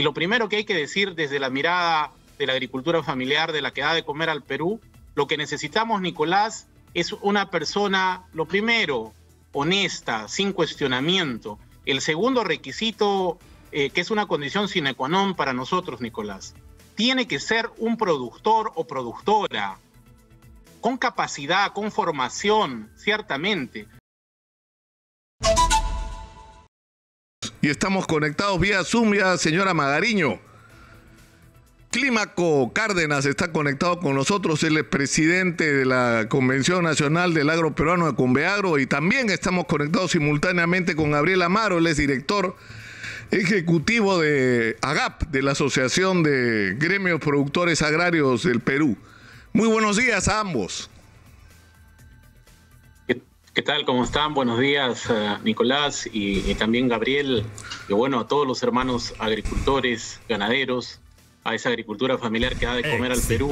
lo primero que hay que decir desde la mirada de la agricultura familiar, de la que da de comer al Perú, lo que necesitamos, Nicolás, es una persona, lo primero, honesta, sin cuestionamiento. El segundo requisito, que es una condición sine qua non para nosotros, Nicolás, tiene que ser un productor o productora con capacidad, con formación, ciertamente. Y estamos conectados vía Zoom, ya señora Magariño. Clímaco Cárdenas está conectado con nosotros, él es presidente de la Convención Nacional del Agro Peruano de Conveagro, y también estamos conectados simultáneamente con Gabriel Amaro, él es director ejecutivo de AGAP, de la Asociación de Gremios Productores Agrarios del Perú. Muy buenos días a ambos. ¿Qué tal? ¿Cómo están? Buenos días, Nicolás, y también Gabriel, y bueno, a todos los hermanos agricultores, ganaderos, a esa agricultura familiar que da de comer al Perú,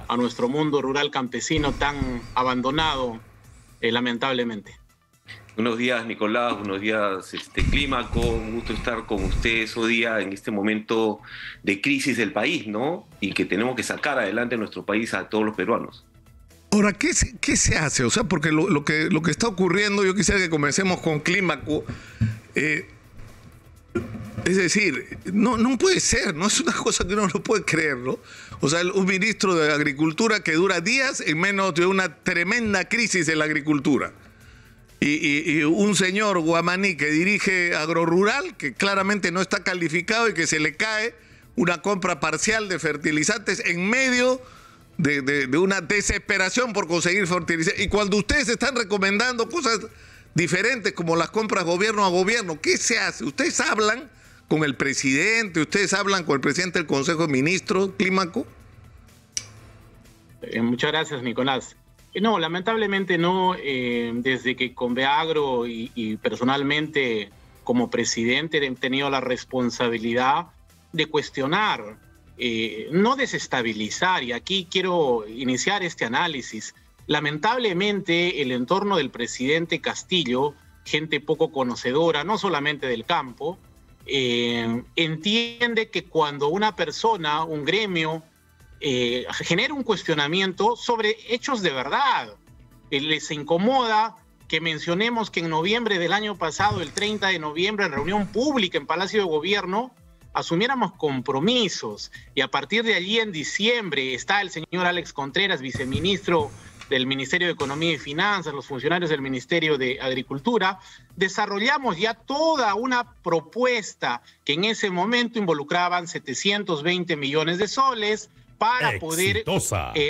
a nuestro mundo rural campesino tan abandonado, lamentablemente. Buenos días, Nicolás, buenos días, Clímaco, un gusto estar con ustedes hoy día en este momento de crisis del país, ¿no? Y que tenemos que sacar adelante nuestro país a todos los peruanos. Ahora, ¿qué se hace? O sea, porque lo que está ocurriendo, yo quisiera que comencemos con Clímaco. Es decir, no puede ser, no es una cosa que uno no puede creer, ¿no? O sea, un ministro de Agricultura que dura días en menos de una tremenda crisis en la agricultura. Y un señor guamaní que dirige Agrorural, que claramente no está calificado y que se le cae una compra parcial de fertilizantes en medio de una desesperación por conseguir fertilizantes. Y cuando ustedes están recomendando cosas diferentes como las compras gobierno a gobierno, ¿qué se hace? ¿Ustedes hablan con el presidente? ¿Ustedes hablan con el presidente del Consejo de Ministros, Clímaco? Muchas gracias, Nicolás. No, lamentablemente no. Desde que Conveagro y personalmente como presidente he tenido la responsabilidad de cuestionar, no desestabilizar, y aquí quiero iniciar este análisis. Lamentablemente el entorno del presidente Castillo, gente poco conocedora, no solamente del campo, entiende que cuando una persona, un gremio, genera un cuestionamiento sobre hechos de verdad, les incomoda que mencionemos que en noviembre del año pasado, el 30 de noviembre, en reunión pública en Palacio de Gobierno, asumiéramos compromisos, y a partir de allí en diciembre está el señor Alex Contreras, viceministro del Ministerio de Economía y Finanzas, los funcionarios del Ministerio de Agricultura, desarrollamos ya toda una propuesta que en ese momento involucraban 720 millones de soles para poder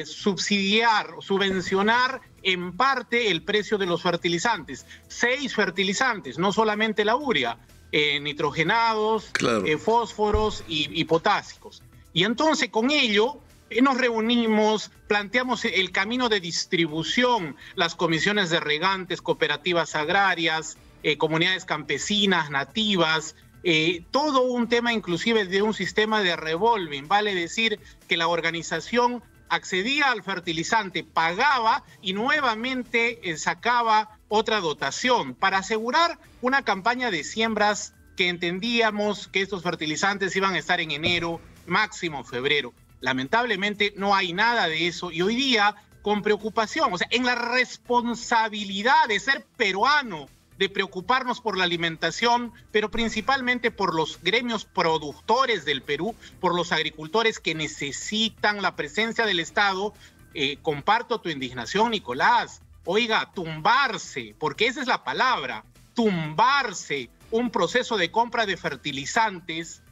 subsidiar, subvencionar en parte el precio de los fertilizantes. 6 fertilizantes, no solamente la urea, nitrogenados, claro, fósforos y potásicos. Y entonces con ello nos reunimos, planteamos el camino de distribución, las comisiones de regantes, cooperativas agrarias, comunidades campesinas, nativas, todo un tema inclusive de un sistema de revolving, vale decir que la organización accedía al fertilizante, pagaba y nuevamente sacaba otra dotación para asegurar una campaña de siembras que entendíamos que estos fertilizantes iban a estar en enero, máximo febrero. Lamentablemente no hay nada de eso, y hoy día con preocupación, o sea, en la responsabilidad de ser peruano, de preocuparnos por la alimentación, pero principalmente por los gremios productores del Perú, por los agricultores que necesitan la presencia del Estado, comparto tu indignación, Nicolás. Oiga, tumbarse, porque esa es la palabra, tumbarse un proceso de compra de fertilizantes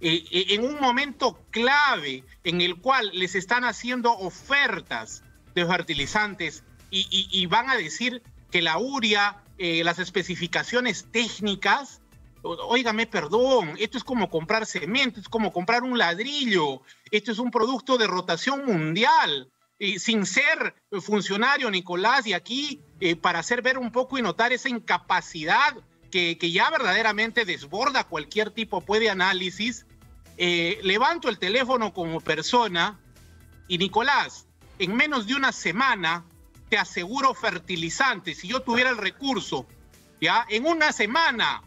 en un momento clave en el cual les están haciendo ofertas de fertilizantes y van a decir que la urea, las especificaciones técnicas, óigame, perdón, esto es como comprar cemento, es como comprar un ladrillo, esto es un producto de rotación mundial. Sin ser funcionario, Nicolás, y aquí para hacer ver un poco y notar esa incapacidad que ya verdaderamente desborda cualquier tipo de análisis, levanto el teléfono como persona y, Nicolás, en menos de una semana te aseguro fertilizantes, si yo tuviera el recurso, ¿ya? En una semana.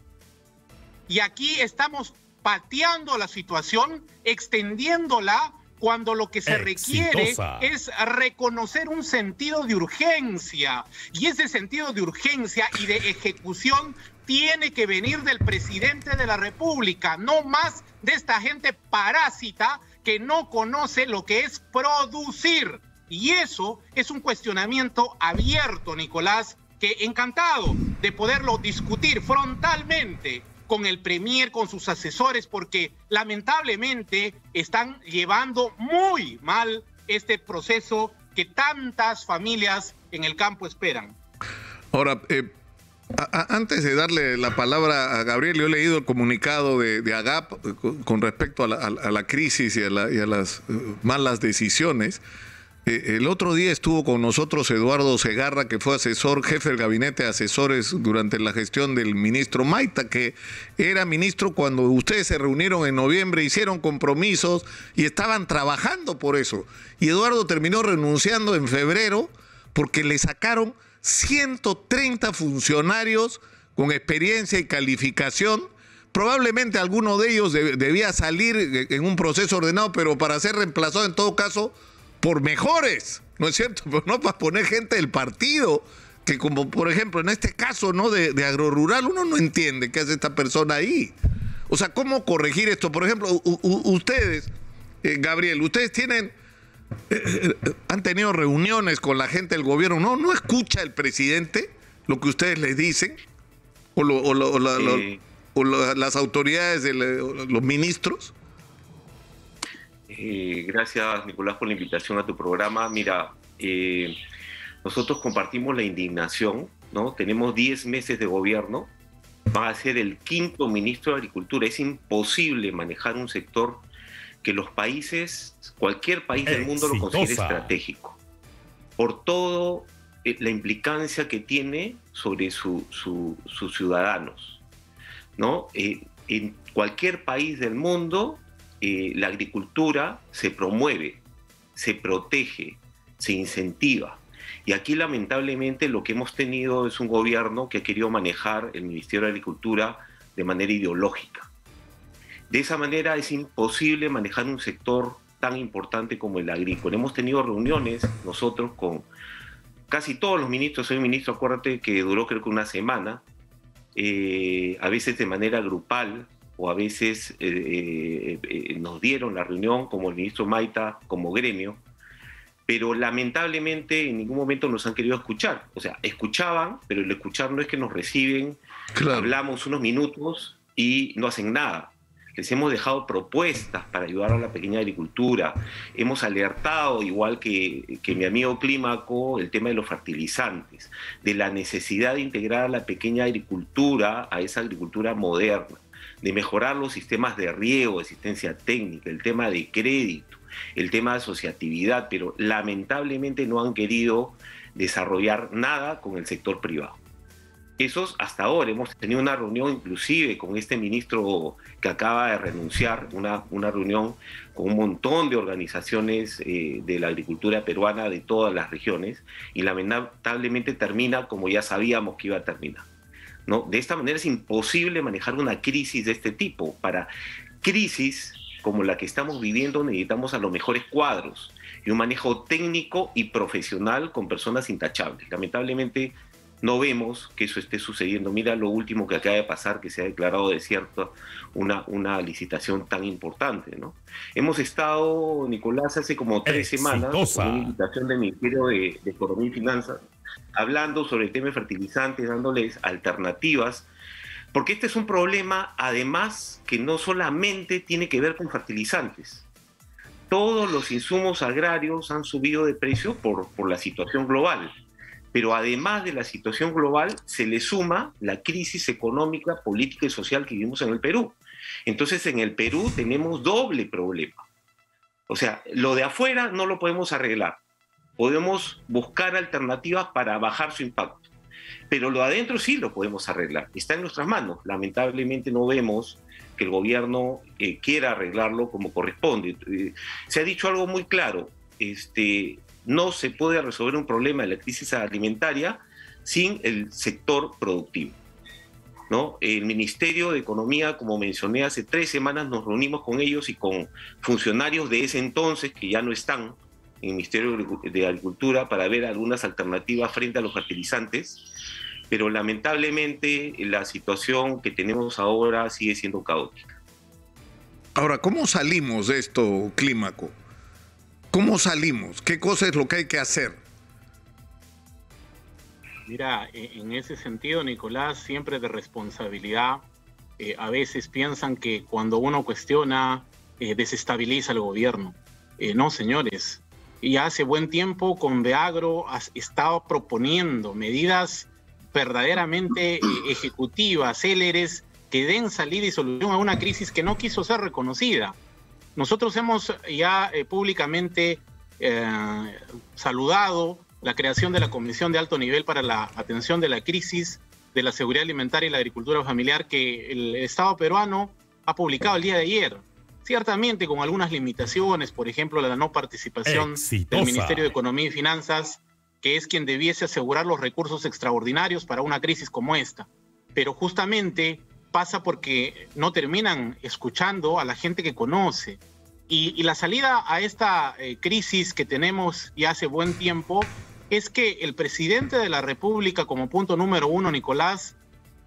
Y aquí estamos pateando la situación, extendiéndola, cuando lo que se requiere es reconocer un sentido de urgencia. Y ese sentido de urgencia y de ejecución tiene que venir del presidente de la República, no más de esta gente parásita que no conoce lo que es producir. Y eso es un cuestionamiento abierto, Nicolás, que encantado de poderlo discutir frontalmente con el Premier, con sus asesores, porque lamentablemente están llevando muy mal este proceso que tantas familias en el campo esperan. Ahora, antes de darle la palabra a Gabriel, yo he leído el comunicado de AGAP con respecto a la crisis y a las malas decisiones. El otro día estuvo con nosotros Eduardo Segarra, que fue jefe del gabinete de asesores durante la gestión del ministro Maita, que era ministro cuando ustedes se reunieron en noviembre, hicieron compromisos y estaban trabajando por eso. Y Eduardo terminó renunciando en febrero porque le sacaron 130 funcionarios con experiencia y calificación. Probablemente alguno de ellos debía salir en un proceso ordenado, pero para ser reemplazado en todo caso por mejores, ¿no es cierto? Pero no para poner gente del partido, que como por ejemplo en este caso, ¿no?, de Agrorural, uno no entiende qué hace esta persona ahí. O sea, ¿cómo corregir esto? Por ejemplo, ustedes, Gabriel, ustedes han tenido reuniones con la gente del gobierno, ¿no escucha el presidente lo que ustedes le dicen? ¿O las autoridades, los ministros? Gracias, Nicolás, por la invitación a tu programa. Mira, nosotros compartimos la indignación, ¿no? Tenemos 10 meses de gobierno, va a ser el 5º ministro de Agricultura. Es imposible manejar un sector que cualquier país del mundo lo considere estratégico, por todo la implicancia que tiene sobre sus ciudadanos, ¿no? En cualquier país del mundo, la agricultura se promueve, se protege, se incentiva. Y aquí lamentablemente lo que hemos tenido es un gobierno que ha querido manejar el Ministerio de Agricultura de manera ideológica. De esa manera es imposible manejar un sector tan importante como el agrícola. Hemos tenido reuniones nosotros con casi todos los ministros. Soy un ministro, acuérdate, que duró creo que una semana, a veces de manera grupal, o a veces nos dieron la reunión como el ministro Maita, como gremio, pero lamentablemente en ningún momento nos han querido escuchar. O sea, escuchaban, pero el escuchar no es que nos reciben, claro. Hablamos unos minutos y no hacen nada. Les hemos dejado propuestas para ayudar a la pequeña agricultura. Hemos alertado, igual que mi amigo Clímaco, el tema de los fertilizantes, de la necesidad de integrar a la pequeña agricultura a esa agricultura moderna, de mejorar los sistemas de riego, de asistencia técnica, el tema de crédito, el tema de asociatividad, pero lamentablemente no han querido desarrollar nada con el sector privado. Esos hasta ahora, hemos tenido una reunión inclusive con este ministro que acaba de renunciar, una reunión con un montón de organizaciones de la agricultura peruana de todas las regiones, y lamentablemente termina como ya sabíamos que iba a terminar, ¿no? De esta manera es imposible manejar una crisis de este tipo. Para crisis como la que estamos viviendo necesitamos a los mejores cuadros y un manejo técnico y profesional con personas intachables. Lamentablemente no vemos que eso esté sucediendo. Mira lo último que acaba de pasar, que se ha declarado desierta una licitación tan importante, ¿no? Hemos estado, Nicolás, hace como 3 semanas, con una invitación del Ministerio de Economía y Finanzas, hablando sobre el tema de fertilizantes, dándoles alternativas, porque este es un problema, además, que no solamente tiene que ver con fertilizantes. Todos los insumos agrarios han subido de precio por la situación global, pero además de la situación global se le suma la crisis económica, política y social que vivimos en el Perú. Entonces, en el Perú tenemos doble problema. O sea, lo de afuera no lo podemos arreglar. Podemos buscar alternativas para bajar su impacto. Pero lo de adentro sí lo podemos arreglar. Está en nuestras manos. Lamentablemente no vemos que el gobierno quiera arreglarlo como corresponde. Se ha dicho algo muy claro. No se puede resolver un problema de la crisis alimentaria sin el sector productivo. ¿no? El Ministerio de Economía, como mencioné, hace 3 semanas nos reunimos con ellos y con funcionarios de ese entonces, que ya no están en el Ministerio de Agricultura, para ver algunas alternativas frente a los fertilizantes, pero lamentablemente la situación que tenemos ahora sigue siendo caótica. Ahora, ¿cómo salimos de esto, Clímaco? ¿Cómo salimos? ¿Qué cosa es lo que hay que hacer? Mira, en ese sentido, Nicolás, siempre de responsabilidad. A veces piensan que cuando uno cuestiona, desestabiliza el gobierno. No, señores. Y hace buen tiempo Conveagro ha estado proponiendo medidas verdaderamente ejecutivas, céleres, que den salida y solución a una crisis que no quiso ser reconocida. Nosotros hemos ya públicamente saludado la creación de la Comisión de Alto Nivel para la Atención de la Crisis de la Seguridad Alimentaria y la Agricultura Familiar, que el Estado peruano ha publicado el día de ayer. Ciertamente con algunas limitaciones, por ejemplo, la no participación del Ministerio de Economía y Finanzas, que es quien debiese asegurar los recursos extraordinarios para una crisis como esta. Pero justamente pasa porque no terminan escuchando a la gente que conoce. Y la salida a esta crisis que tenemos ya hace buen tiempo es que el presidente de la República, como punto número 1, Nicolás,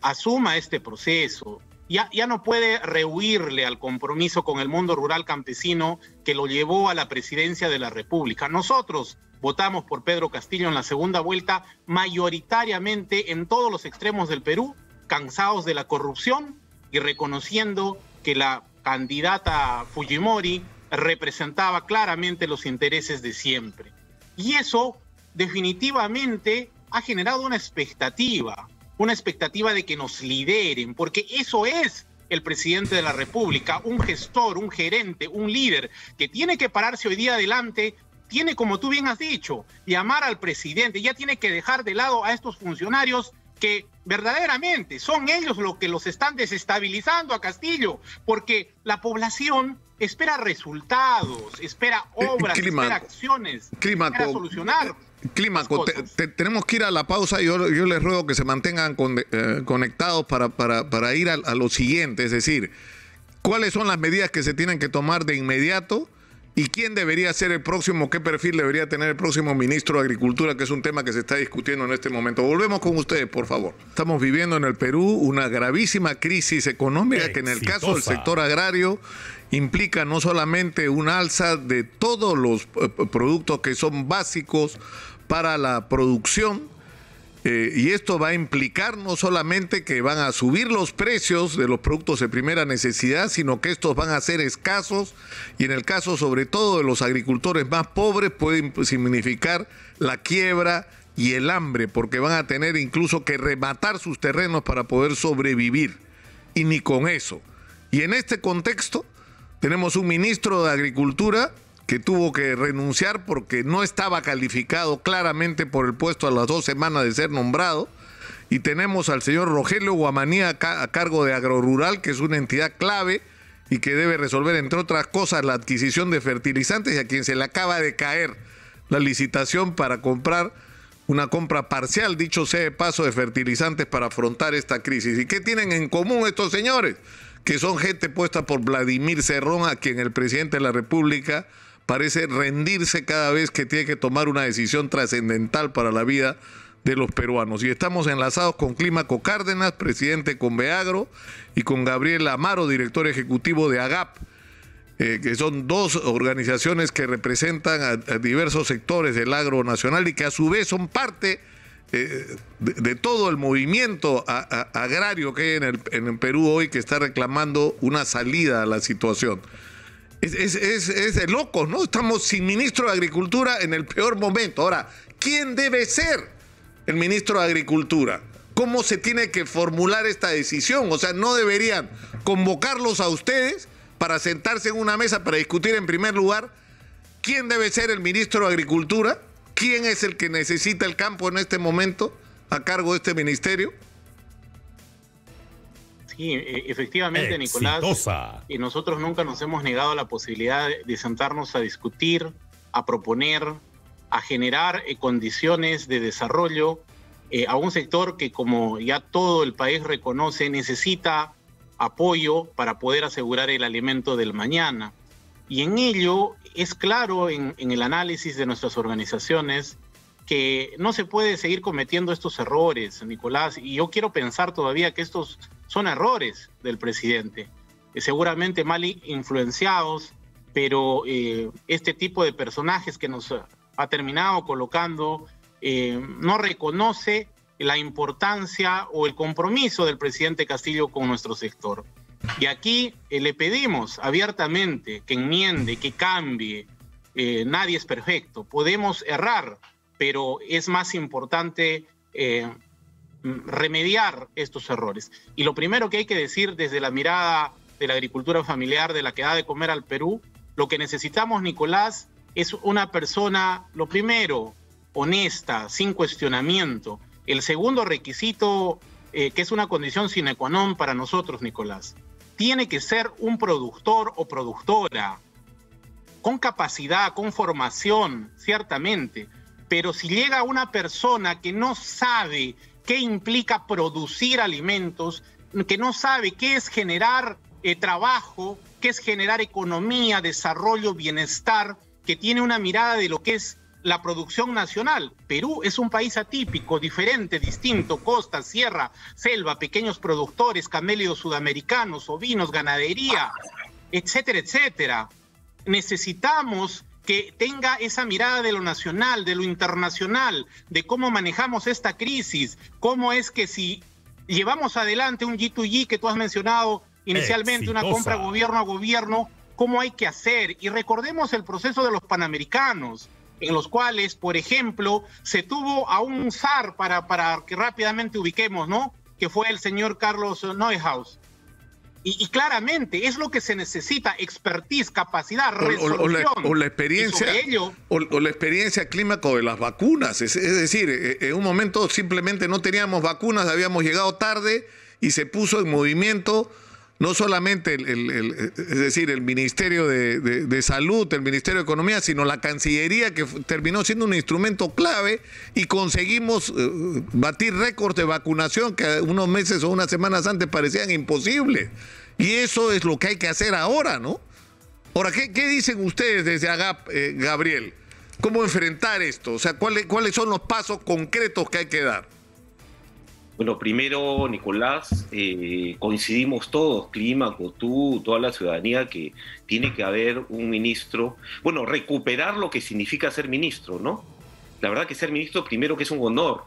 asuma este proceso. Ya no puede rehuirle al compromiso con el mundo rural campesino que lo llevó a la presidencia de la República. Nosotros votamos por Pedro Castillo en la segunda vuelta mayoritariamente en todos los extremos del Perú, cansados de la corrupción y reconociendo que la candidata Fujimori representaba claramente los intereses de siempre. Y eso definitivamente ha generado una expectativa de que nos lideren, porque eso es el presidente de la República, un gestor, un gerente, un líder que tiene que pararse hoy día adelante, tiene, como tú bien has dicho, llamar al presidente, ya tiene que dejar de lado a estos funcionarios que verdaderamente son ellos los que los están desestabilizando a Castillo, porque la población espera resultados, espera obras, espera acciones, espera solucionar. Clímaco, tenemos que ir a la pausa. Yo les ruego que se mantengan conectados para ir a lo siguiente, es decir, ¿cuáles son las medidas que se tienen que tomar de inmediato? ¿Y quién debería ser el próximo? ¿Qué perfil debería tener el próximo ministro de Agricultura? Que es un tema que se está discutiendo en este momento. Volvemos con ustedes, por favor. Estamos viviendo en el Perú una gravísima crisis económica que en el caso del sector agrario implica no solamente un alza de todos los productos que son básicos para la producción, y esto va a implicar no solamente que van a subir los precios de los productos de primera necesidad, sino que estos van a ser escasos y en el caso sobre todo de los agricultores más pobres pueden significar la quiebra y el hambre, porque van a tener incluso que rematar sus terrenos para poder sobrevivir. Y ni con eso. Y en este contexto tenemos un ministro de Agricultura que tuvo que renunciar porque no estaba calificado claramente por el puesto a las 2 semanas de ser nombrado. Y tenemos al señor Rogelio Guamanía a cargo de Agrorural, que es una entidad clave y que debe resolver, entre otras cosas, la adquisición de fertilizantes, y a quien se le acaba de caer la licitación para comprar una compra parcial, dicho sea de paso, de fertilizantes para afrontar esta crisis. ¿Y qué tienen en común estos señores? Que son gente puesta por Vladimir Cerrón, a quien el presidente de la República parece rendirse cada vez que tiene que tomar una decisión trascendental para la vida de los peruanos. Y estamos enlazados con Clímaco Cárdenas, presidente de Conveagro, y con Gabriel Amaro, director ejecutivo de AGAP, que son dos organizaciones que representan a diversos sectores del agro nacional y que a su vez son parte de todo el movimiento agrario que hay en el Perú hoy, que está reclamando una salida a la situación. Es de locos, ¿no? Estamos sin ministro de Agricultura en el peor momento. Ahora, ¿quién debe ser el ministro de Agricultura? ¿Cómo se tiene que formular esta decisión? O sea, ¿no deberían convocarlos a ustedes para sentarse en una mesa para discutir en primer lugar quién debe ser el ministro de Agricultura? ¿Quién es el que necesita el campo en este momento a cargo de este ministerio? Sí, efectivamente, Nicolás, y nosotros nunca nos hemos negado a la posibilidad de sentarnos a discutir, a proponer, a generar condiciones de desarrollo a un sector que, como ya todo el país reconoce, necesita apoyo para poder asegurar el alimento del mañana. Y en ello es claro en el análisis de nuestras organizaciones que no se puede seguir cometiendo estos errores, Nicolás, y yo quiero pensar todavía que estos son errores del presidente, seguramente mal influenciados, pero este tipo de personajes que nos ha terminado colocando no reconoce la importancia o el compromiso del presidente Castillo con nuestro sector. Y aquí le pedimos abiertamente que enmiende, que cambie. Nadie es perfecto, podemos errar, pero es más importante remediar estos errores. Y lo primero que hay que decir desde la mirada de la agricultura familiar, de la que da de comer al Perú, lo que necesitamos, Nicolás, es una persona, lo primero, honesta, sin cuestionamiento. El segundo requisito, que es una condición sine qua non para nosotros, Nicolás, tiene que ser un productor o productora con capacidad, con formación, ciertamente, pero si llega una persona que no sabe qué implica producir alimentos, que no sabe qué es generar trabajo, qué es generar economía, desarrollo, bienestar, que tiene una mirada de lo que es la producción nacional. Perú es un país atípico, diferente, distinto, costa, sierra, selva, pequeños productores, camélidos sudamericanos, ovinos, ganadería, etcétera, etcétera. Necesitamos que tenga esa mirada de lo nacional, de lo internacional, de cómo manejamos esta crisis, cómo es que si llevamos adelante un G2G que tú has mencionado inicialmente, una compra gobierno a gobierno, cómo hay que hacer. Y recordemos el proceso de los Panamericanos, en los cuales, por ejemplo, se tuvo a un zar para que rápidamente ubiquemos, ¿no? Que fue el señor Carlos Neuhaus. Y claramente es lo que se necesita: expertise, capacidad, resolución. O la experiencia clímaco de las vacunas. Es decir, en un momento simplemente no teníamos vacunas, habíamos llegado tarde y se puso en movimiento no solamente es decir, el Ministerio de Salud, el Ministerio de Economía, sino la Cancillería, que terminó siendo un instrumento clave, y conseguimos batir récords de vacunación que unos meses o unas semanas antes parecían imposibles. Y eso es lo que hay que hacer ahora, ¿no? Ahora, ¿qué dicen ustedes desde AGAP, Gabriel? ¿Cómo enfrentar esto? O sea, ¿cuáles son los pasos concretos que hay que dar? Bueno, primero, Nicolás, coincidimos todos, Clímaco, tú, toda la ciudadanía, que tiene que haber un ministro, bueno, recuperar lo que significa ser ministro, ¿no? La verdad que ser ministro, primero, que es un honor,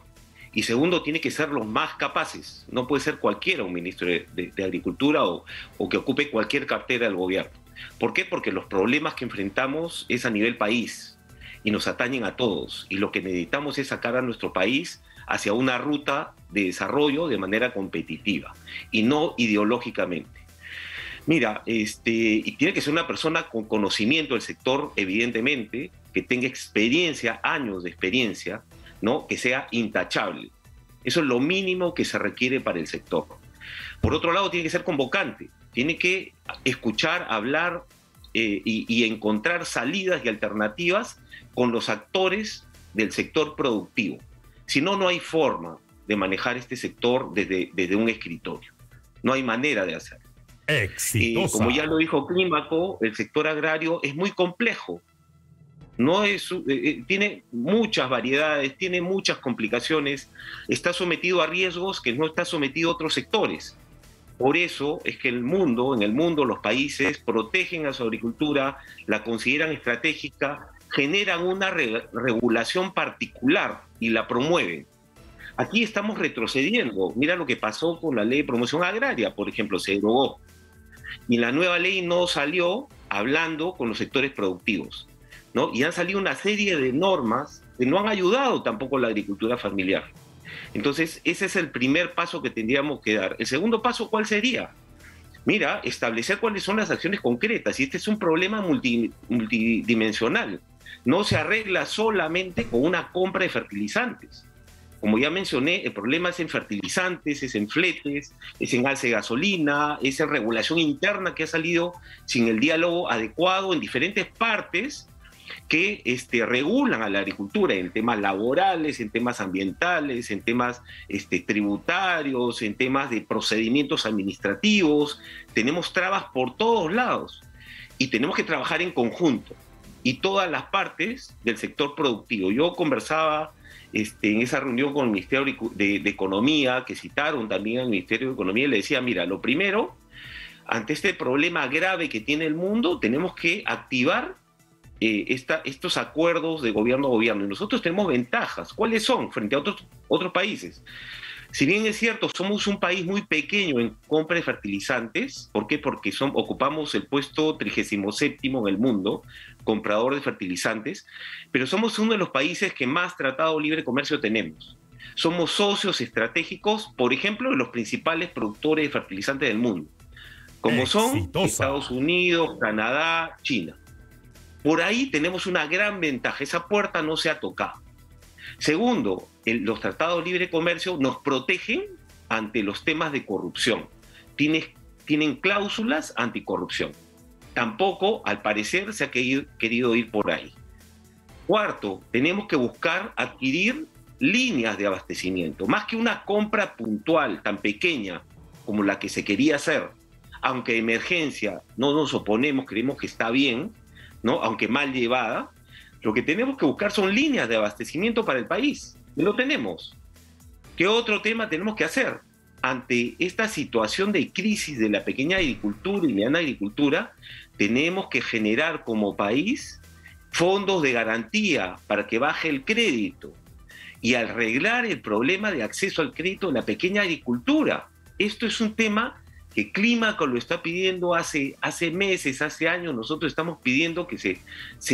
y segundo, tiene que ser los más capaces. No puede ser cualquiera un ministro de Agricultura o que ocupe cualquier cartera del gobierno. ¿Por qué? Porque los problemas que enfrentamos es a nivel país y nos atañen a todos, y lo que necesitamos es sacar a nuestro país hacia una ruta de desarrollo de manera competitiva y no ideológicamente. Mira, y tiene que ser una persona con conocimiento del sector, evidentemente, que tenga experiencia, años de experiencia, ¿no? Que sea intachable. Eso es lo mínimo que se requiere para el sector. Por otro lado, tiene que ser convocante, tiene que escuchar, hablar y encontrar salidas y alternativas con los actores del sector productivo. Si no, no hay forma de manejar este sector desde un escritorio. No hay manera de hacerlo. Exitosa. Como ya lo dijo Clímaco, el sector agrario es muy complejo. No es, tiene muchas variedades, tiene muchas complicaciones, está sometido a riesgos que no está sometido a otros sectores. Por eso es que en el mundo los países protegen a su agricultura, la consideran estratégica, generan una regulación particular y la promueven. Aquí estamos retrocediendo. Mira lo que pasó con la ley de promoción agraria, por ejemplo, se derogó. Y la nueva ley no salió hablando con los sectores productivos, ¿no? Y han salido una serie de normas que no han ayudado tampoco a la agricultura familiar. Entonces, ese es el primer paso que tendríamos que dar. El segundo paso, ¿cuál sería? Mira, establecer cuáles son las acciones concretas. Y este es un problema multidimensional. No se arregla solamente con una compra de fertilizantes. Como ya mencioné, el problema es en fertilizantes, es en fletes, es en alza de gasolina, es en regulación interna que ha salido sin el diálogo adecuado en diferentes partes que regulan a la agricultura en temas laborales, en temas ambientales, en temas tributarios, en temas de procedimientos administrativos. Tenemos trabas por todos lados y tenemos que trabajar en conjunto y todas las partes del sector productivo. Yo conversaba en esa reunión con el Ministerio de Economía, que citaron también al Ministerio de Economía, y le decía, mira, lo primero, ante este problema grave que tiene el mundo, tenemos que activar estos acuerdos de gobierno a gobierno. Y nosotros tenemos ventajas. ¿Cuáles son frente a otros países? Si bien es cierto, somos un país muy pequeño en compra de fertilizantes. ¿Por qué? Porque ocupamos el puesto 37º en el mundo, comprador de fertilizantes, pero somos uno de los países que más tratado de libre comercio tenemos. Somos socios estratégicos, por ejemplo, de los principales productores de fertilizantes del mundo, como son Estados Unidos, Canadá, China. Por ahí tenemos una gran ventaja, esa puerta no se ha tocado. Segundo, los tratados de libre comercio nos protegen ante los temas de corrupción. Tienen cláusulas anticorrupción. Tampoco, al parecer, se ha querido ir por ahí. Cuarto, tenemos que buscar adquirir líneas de abastecimiento, más que una compra puntual tan pequeña como la que se quería hacer, aunque de emergencia no nos oponemos, creemos que está bien, ¿no? Aunque mal llevada. Lo que tenemos que buscar son líneas de abastecimiento para el país. Y lo tenemos. ¿Qué otro tema tenemos que hacer? Ante esta situación de crisis de la pequeña agricultura y mediana agricultura, tenemos que generar como país fondos de garantía para que baje el crédito y arreglar el problema de acceso al crédito de la pequeña agricultura. Esto es un tema que Clímaco lo está pidiendo hace meses, hace años. Nosotros estamos pidiendo que se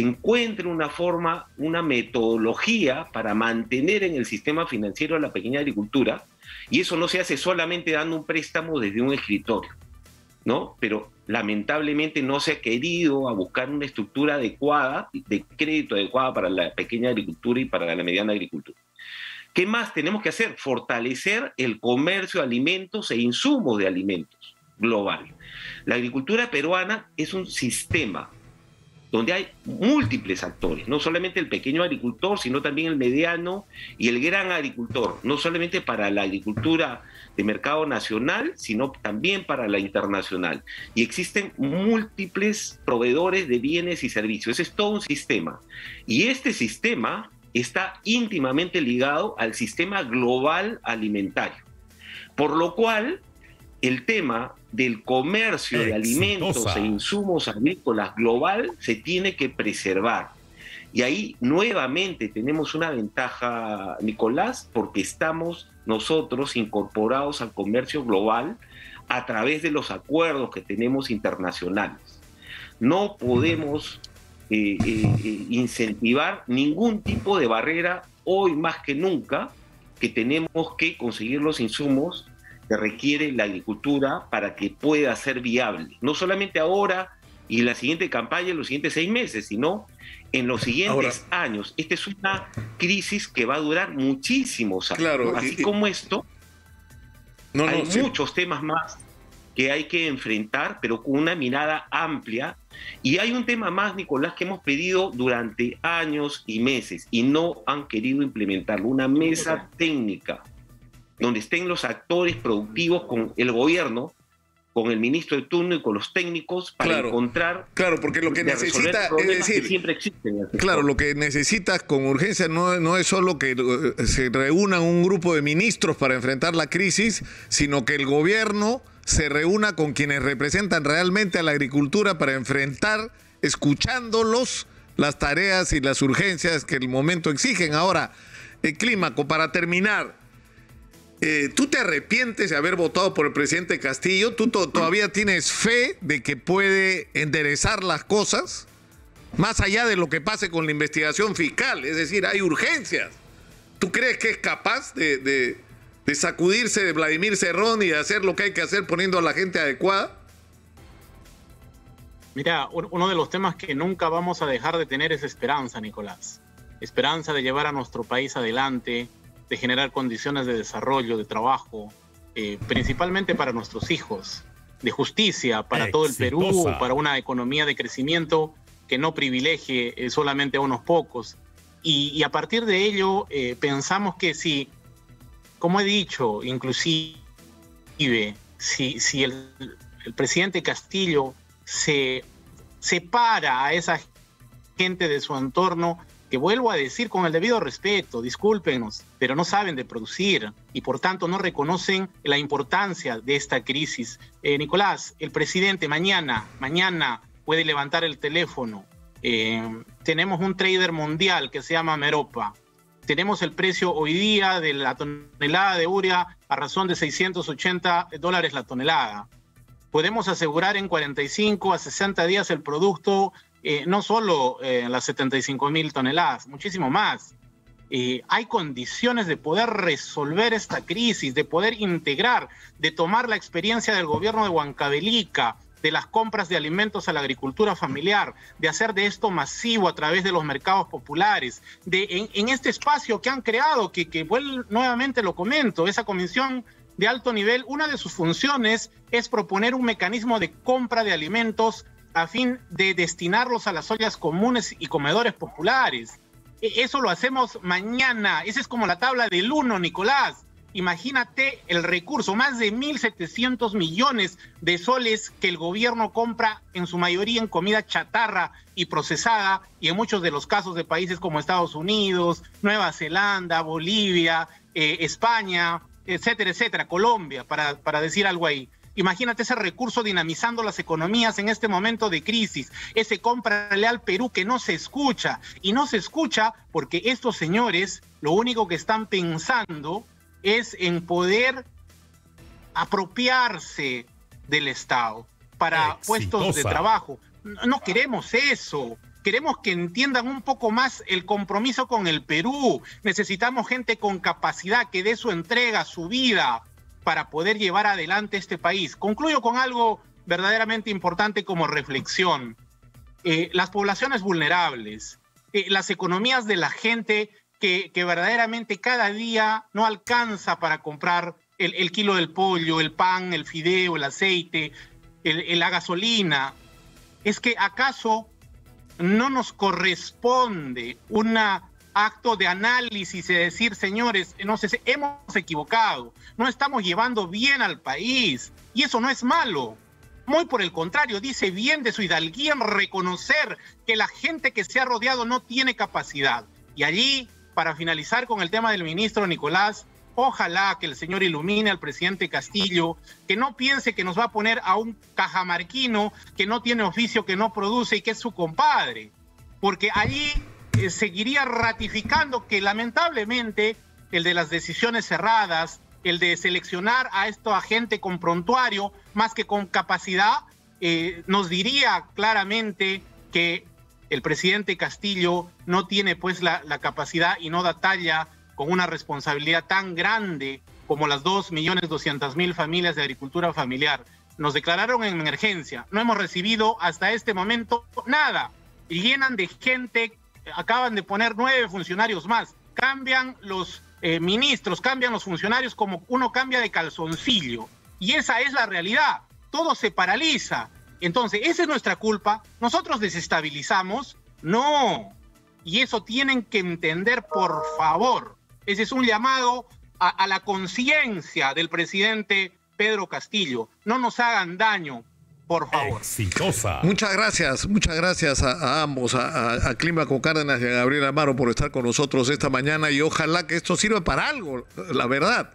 encuentre una forma, una metodología para mantener en el sistema financiero a la pequeña agricultura, y eso no se hace solamente dando un préstamo desde un escritorio, ¿no? Pero lamentablemente no se ha querido a buscar una estructura adecuada, de crédito adecuada para la pequeña agricultura y para la mediana agricultura. ¿Qué más tenemos que hacer? Fortalecer el comercio de alimentos e insumos de alimentos global. La agricultura peruana es un sistema donde hay múltiples actores, no solamente el pequeño agricultor, sino también el mediano y el gran agricultor, no solamente para la agricultura de mercado nacional, sino también para la internacional. Y existen múltiples proveedores de bienes y servicios. Ese es todo un sistema. Y este sistema está íntimamente ligado al sistema global alimentario. Por lo cual, el tema del comercio de alimentos e insumos agrícolas global se tiene que preservar. Y ahí nuevamente tenemos una ventaja, Nicolás, porque estamos nosotros incorporados al comercio global a través de los acuerdos que tenemos internacionales. No podemos incentivar ningún tipo de barrera hoy más que nunca, que tenemos que conseguir los insumos que requiere la agricultura para que pueda ser viable, no solamente ahora y en la siguiente campaña, en los siguientes 6 meses, sino en los siguientes años. Esta es una crisis que va a durar muchísimos años. Claro, así como esto, hay muchos temas más que hay que enfrentar, pero con una mirada amplia. Y hay un tema más, Nicolás, que hemos pedido durante años y meses y no han querido implementarlo: una mesa técnica donde estén los actores productivos con el gobierno, con el ministro de turno y con los técnicos para encontrar... Claro, porque lo que necesita, es decir, que siempre existen. Claro, lo que necesitas con urgencia no es solo que se reúnan un grupo de ministros para enfrentar la crisis, sino que el gobierno se reúna con quienes representan realmente a la agricultura para enfrentar, escuchándolos, las tareas y las urgencias que el momento exigen. Ahora, Clímaco, para terminar, ¿tú te arrepientes de haber votado por el presidente Castillo? ¿Tú todavía tienes fe de que puede enderezar las cosas? Más allá de lo que pase con la investigación fiscal, es decir, hay urgencias. ¿Tú crees que es capaz de sacudirse de Vladimir Cerrón y de hacer lo que hay que hacer poniendo a la gente adecuada? Mira, uno de los temas que nunca vamos a dejar de tener es esperanza, Nicolás. Esperanza de llevar a nuestro país adelante, de generar condiciones de desarrollo, de trabajo, principalmente para nuestros hijos, de justicia para todo el Perú, para una economía de crecimiento que no privilegie solamente a unos pocos. Y a partir de ello pensamos que si, como he dicho, inclusive, si el presidente Castillo se separa a esa gente de su entorno, que vuelvo a decir con el debido respeto, discúlpenos, pero no saben de producir y por tanto no reconocen la importancia de esta crisis. Nicolás, el presidente mañana puede levantar el teléfono. Tenemos un trader mundial que se llama Meropa. Tenemos el precio hoy día de la tonelada de urea a razón de $680 la tonelada. Podemos asegurar en 45 a 60 días el producto, no solo las 75.000 toneladas, muchísimo más. Hay condiciones de poder resolver esta crisis, de poder integrar, de tomar la experiencia del gobierno de Huancavelica, de las compras de alimentos a la agricultura familiar, de hacer de esto masivo a través de los mercados populares, en este espacio que han creado, que nuevamente lo comento, esa comisión de alto nivel, una de sus funciones es proponer un mecanismo de compra de alimentos a fin de destinarlos a las ollas comunes y comedores populares. Eso lo hacemos mañana, esa es como la tabla del 1, Nicolás. Imagínate el recurso, más de 1.700 millones de soles que el gobierno compra en su mayoría en comida chatarra y procesada, y en muchos de los casos de países como Estados Unidos, Nueva Zelanda, Bolivia, España, etcétera, etcétera, Colombia, para decir algo ahí. Imagínate ese recurso dinamizando las economías en este momento de crisis, ese cómprale al Perú que no se escucha, y no se escucha porque estos señores lo único que están pensando es en poder apropiarse del Estado para puestos de trabajo. No queremos eso. Queremos que entiendan un poco más el compromiso con el Perú. Necesitamos gente con capacidad que dé su entrega, su vida, para poder llevar adelante este país. Concluyo con algo verdaderamente importante como reflexión. Las poblaciones vulnerables, las economías de la gente que verdaderamente cada día no alcanza para comprar el kilo del pollo, el pan, el fideo, el aceite, la gasolina. ¿Es que acaso no nos corresponde un acto de análisis y de decir, señores, hemos equivocado, no estamos llevando bien al país? Y eso no es malo. Muy por el contrario, dice bien de su hidalguía en reconocer que la gente que se ha rodeado no tiene capacidad. Y allí, para finalizar con el tema del ministro Nicolás, ojalá que el señor ilumine al presidente Castillo, que no piense que nos va a poner a un cajamarquino que no tiene oficio, que no produce y que es su compadre, porque allí seguiría ratificando que lamentablemente el de las decisiones cerradas, el de seleccionar a esta gente con prontuario más que con capacidad, nos diría claramente que el presidente Castillo no tiene pues la capacidad y no da talla con una responsabilidad tan grande como las 2.200.000 familias de agricultura familiar. Nos declararon en emergencia, no hemos recibido hasta este momento nada, y llenan de gente, acaban de poner 9 funcionarios más, cambian los ministros, cambian los funcionarios como uno cambia de calzoncillo, y esa es la realidad, todo se paraliza. Entonces, esa es nuestra culpa, nosotros desestabilizamos, no, y eso tienen que entender, por favor. Ese es un llamado a la conciencia del presidente Pedro Castillo. No nos hagan daño, por favor. Exitosa. Muchas gracias a ambos, a Clímaco Cárdenas y a Gabriel Amaro por estar con nosotros esta mañana, y ojalá que esto sirva para algo, la verdad,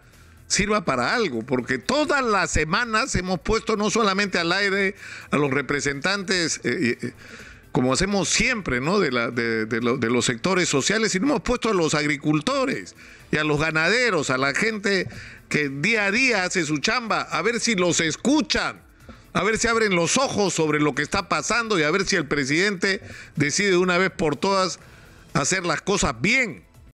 sirva para algo, porque todas las semanas hemos puesto no solamente al aire a los representantes, como hacemos siempre, ¿no?, de los sectores sociales, sino hemos puesto a los agricultores y a los ganaderos, a la gente que día a día hace su chamba, a ver si los escuchan, a ver si abren los ojos sobre lo que está pasando y a ver si el presidente decide de una vez por todas hacer las cosas bien.